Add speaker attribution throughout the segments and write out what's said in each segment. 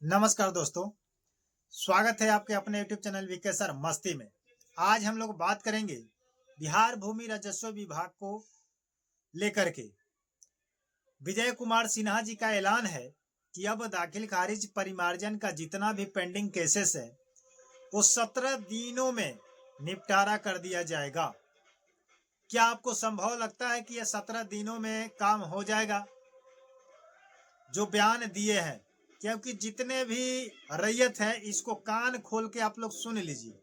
Speaker 1: नमस्कार दोस्तों, स्वागत है आपके अपने यूट्यूब चैनल वीके सर मस्ती में। आज हम लोग बात करेंगे बिहार भूमि राजस्व विभाग को लेकर के। विजय कुमार सिन्हा जी का ऐलान है कि अब दाखिल खारिज परिमार्जन का जितना भी पेंडिंग केसेस है वो 17 दिनों में निपटारा कर दिया जाएगा। क्या आपको संभव लगता है कि यह 17 दिनों में काम हो जाएगा? जो बयान दिए हैं, क्योंकि जितने भी रैयत है इसको कान खोल के आप लोग सुन लीजिए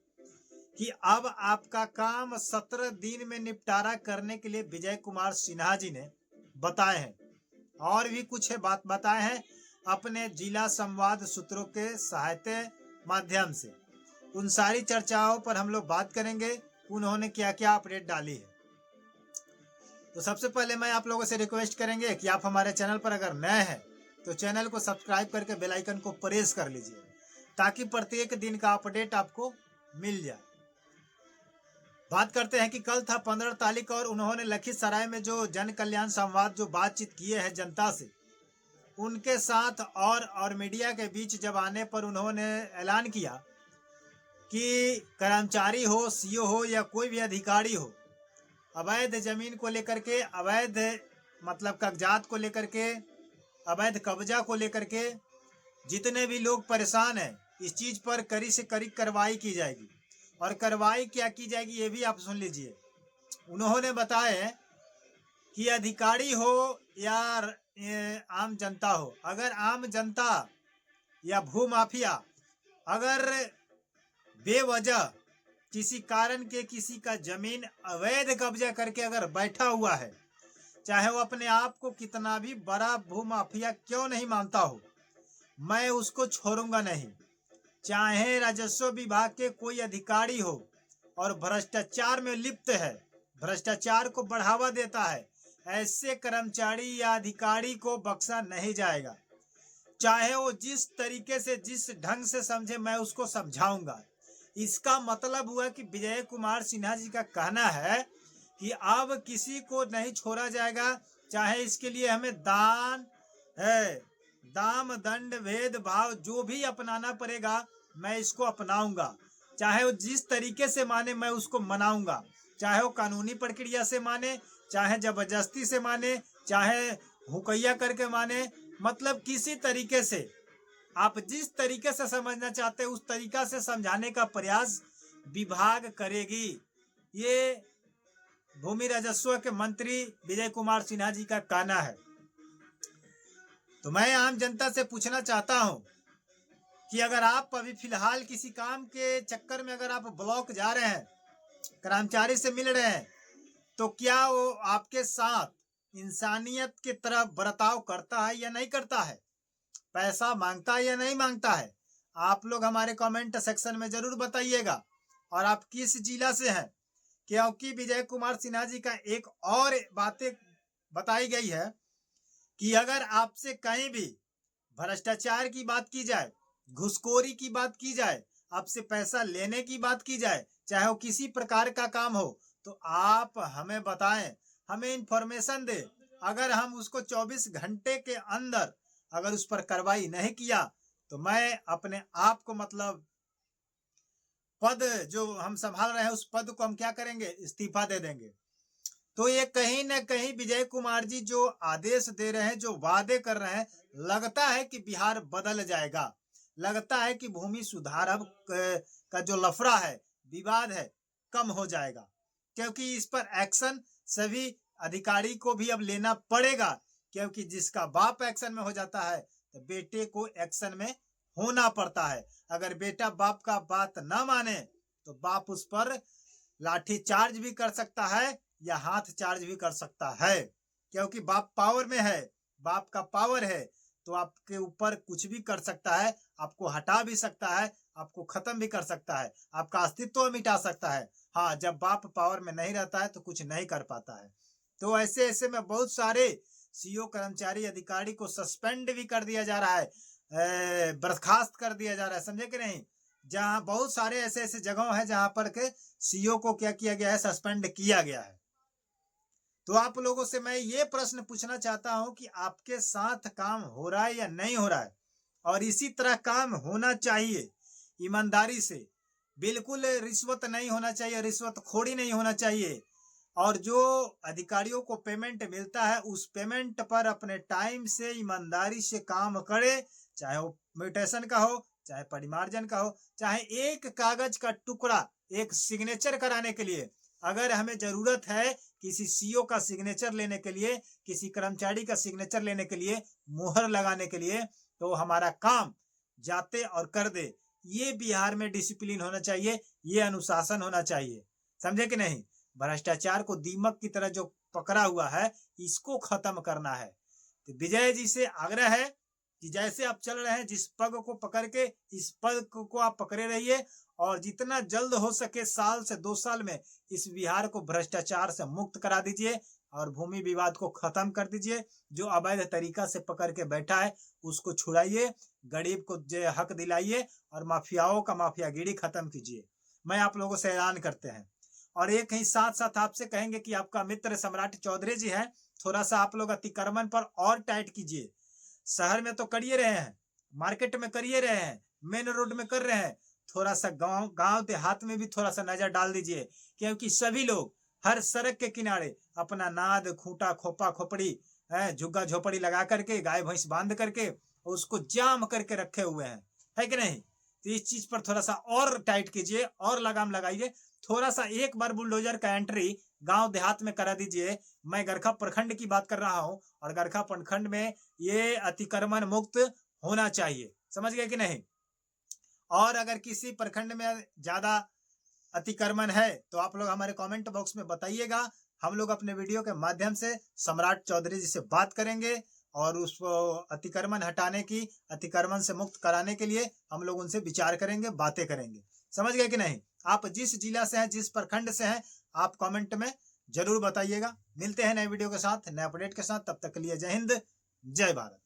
Speaker 1: कि अब आपका काम 17 दिन में निपटारा करने के लिए विजय कुमार सिन्हा जी ने बताए हैं। और भी कुछ है बात बताए हैं अपने जिला संवाद सूत्रों के सहायता माध्यम से। उन सारी चर्चाओं पर हम लोग बात करेंगे, उन्होंने क्या क्या अपडेट डाली है। तो सबसे पहले मैं आप लोगों से रिक्वेस्ट करेंगे कि आप हमारे चैनल पर अगर नए हैं तो चैनल को सब्सक्राइब करके बेल आइकन को प्रेस कर लीजिए ताकि प्रत्येक दिन का अपडेट आपको मिल जाए। बात करते हैं कि कल था 15 तारीख और उन्होंने लखीसराय में जो जन कल्याण संवाद जो बातचीत किए हैं जनता से, उनके साथ और मीडिया के बीच जब आने पर उन्होंने ऐलान किया कि कर्मचारी हो, सीओ हो या कोई भी अधिकारी हो, अवैध जमीन को लेकर के, अवैध मतलब कागजात को लेकर के, अवैध कब्जा को लेकर के जितने भी लोग परेशान हैं, इस चीज पर कड़ी से कड़ी कार्रवाई की जाएगी। और कार्रवाई क्या की जाएगी ये भी आप सुन लीजिए। उन्होंने बताया कि अधिकारी हो या आम जनता हो, अगर आम जनता या भूमाफिया अगर बेवजह किसी कारण के किसी का जमीन अवैध कब्जा करके अगर बैठा हुआ है, चाहे वो अपने आप को कितना भी बड़ा भूमाफिया क्यों नहीं मानता हो, मैं उसको छोड़ूंगा नहीं। चाहे राजस्व विभाग के कोई अधिकारी हो और भ्रष्टाचार में लिप्त है, भ्रष्टाचार को बढ़ावा देता है, ऐसे कर्मचारी या अधिकारी को बख्शा नहीं जाएगा। चाहे वो जिस तरीके से जिस ढंग से समझे मैं उसको समझाऊंगा। इसका मतलब हुआ कि विजय कुमार सिन्हा जी का कहना है कि अब किसी को नहीं छोड़ा जाएगा, चाहे इसके लिए हमें दान है, दाम दंड भेदभाव जो भी अपनाना पड़ेगा मैं इसको अपनाऊंगा। चाहे वो जिस तरीके से माने मैं उसको मनाऊंगा, चाहे वो कानूनी प्रक्रिया से माने, चाहे जबरदस्ती से माने, चाहे हुकैया करके माने, मतलब किसी तरीके से आप जिस तरीके से समझना चाहते हैं उस तरीका से समझाने का प्रयास विभाग करेगी। ये भूमि राजस्व के मंत्री विजय कुमार सिन्हा जी का कहना है। तो मैं आम जनता से पूछना चाहता हूं कि अगर आप अभी फिलहाल किसी काम के चक्कर में अगर आप ब्लॉक जा रहे हैं, कर्मचारी से मिल रहे हैं, तो क्या वो आपके साथ इंसानियत की तरह बर्ताव करता है या नहीं करता है, पैसा मांगता है या नहीं मांगता है? आप लोग हमारे कमेंट सेक्शन में जरूर बताइएगा। और आप किस जिला से हैं, क्योंकि विजय कुमार सिन्हा जी का एक और बातें बताई गई है कि अगर आपसे कहीं भी भ्रष्टाचार की बात की जाए, घुसखोरी की बात की जाए, आपसे पैसा लेने की बात की जाए, चाहे वो किसी प्रकार का काम हो, तो आप हमें बताएं, हमें इंफॉर्मेशन दे। अगर हम उसको 24 घंटे के अंदर अगर उस पर कार्रवाई नहीं किया तो मैं अपने आप को मतलब पद जो हम संभाल रहे हैं उस पद को हम क्या करेंगे, इस्तीफा दे देंगे। तो ये कहीं ना कहीं विजय कुमार जी जो आदेश दे रहे हैं, जो वादे कर रहे हैं, लगता है कि बिहार बदल जाएगा। लगता है कि भूमि सुधार अब का जो लफड़ा है, विवाद है, कम हो जाएगा, क्योंकि इस पर एक्शन सभी अधिकारी को भी अब लेना पड़ेगा। क्योंकि जिसका बाप एक्शन में हो जाता है तो बेटे को एक्शन में होना पड़ता है। अगर बेटा बाप का बात ना माने तो बाप उस पर लाठी चार्ज भी कर सकता है या हाथ चार्ज भी कर सकता है, क्योंकि बाप पावर में है, बाप का पावर है, तो आपके ऊपर कुछ भी कर सकता है, आपको हटा भी सकता है, आपको खत्म भी कर सकता है, आपका अस्तित्व मिटा सकता है। हाँ, जब बाप पावर में नहीं रहता है तो कुछ नहीं कर पाता है। तो ऐसे ऐसे में बहुत सारे सीओ कर्मचारी अधिकारी को सस्पेंड भी कर दिया जा रहा है, बर्खास्त कर दिया जा रहा है, समझे कि नहीं। जहां बहुत सारे ऐसे ऐसे जगह है जहां पर के सीओ को क्या किया गया है, सस्पेंड किया गया है। तो आप लोगों से मैं ये प्रश्न पूछना चाहता हूं कि आपके साथ काम हो रहा है या नहीं हो रहा है। और इसी तरह काम होना चाहिए, ईमानदारी से। बिल्कुल रिश्वत नहीं होना चाहिए, रिश्वतखोरी नहीं होना चाहिए। और जो अधिकारियों को पेमेंट मिलता है उस पेमेंट पर अपने टाइम से ईमानदारी से काम करे, चाहे वो म्यूटेशन का हो, चाहे परिमार्जन का हो, चाहे एक कागज का टुकड़ा एक सिग्नेचर कराने के लिए अगर हमें जरूरत है किसी सीओ का सिग्नेचर लेने के लिए, किसी कर्मचारी का सिग्नेचर लेने के लिए, मुहर लगाने के लिए, तो हमारा काम जाते और कर दे। ये बिहार में डिसिप्लिन होना चाहिए, ये अनुशासन होना चाहिए। समझे कि नहीं? भ्रष्टाचार को दीमक की तरह जो पकड़ा हुआ है इसको खत्म करना है। तो विजय जी से आग्रह है कि जैसे आप चल रहे हैं जिस पग को पकड़ के इस पग को आप पकड़े रहिए और जितना जल्द हो सके 1 साल से 2 साल में इस बिहार को भ्रष्टाचार से मुक्त करा दीजिए और भूमि विवाद को खत्म कर दीजिए। जो अवैध तरीका से पकड़ के बैठा है उसको छुड़ाइए, गरीब को हक दिलाइए और माफियाओं का माफियागिरी खत्म कीजिए। मैं आप लोगों से ऐलान करते हैं। और एक ही साथ साथ आपसे कहेंगे कि आपका मित्र सम्राट चौधरी जी है, थोड़ा सा आप लोग अतिक्रमण पर और टाइट कीजिए। शहर में तो करिए रहे हैं, मार्केट में करिए रहे हैं, मेन रोड में कर रहे हैं, थोड़ा सा गांव देहात में भी थोड़ा सा नजर डाल दीजिए। क्योंकि सभी लोग हर सड़क के किनारे अपना नाद, खूंटा, खोपा, खोपड़ी, झुग्गा झोपड़ी लगा करके, गाय भैंस बांध करके उसको जाम करके रखे हुए हैं, है कि नहीं? तो इस चीज पर थोड़ा सा और टाइट कीजिए और लगाम लगाइए। थोड़ा सा एक बार बुलडोजर का एंट्री गांव देहात में करा दीजिए। मैं गरखा प्रखंड की बात कर रहा हूं और गरखा प्रखंड में ये अतिक्रमण मुक्त होना चाहिए। समझ गए कि नहीं? और अगर किसी प्रखंड में ज्यादा अतिक्रमण है तो आप लोग हमारे कमेंट बॉक्स में बताइएगा। हम लोग अपने वीडियो के माध्यम से सम्राट चौधरी जी से बात करेंगे और उस अतिक्रमण हटाने की, अतिक्रमण से मुक्त कराने के लिए हम लोग उनसे विचार करेंगे, बातें करेंगे। समझ गए कि नहीं? आप जिस जिला से हैं, जिस प्रखंड से हैं, आप कमेंट में जरूर बताइएगा। मिलते हैं नए वीडियो के साथ, नए अपडेट के साथ। तब तक के लिए जय हिंद, जय भारत।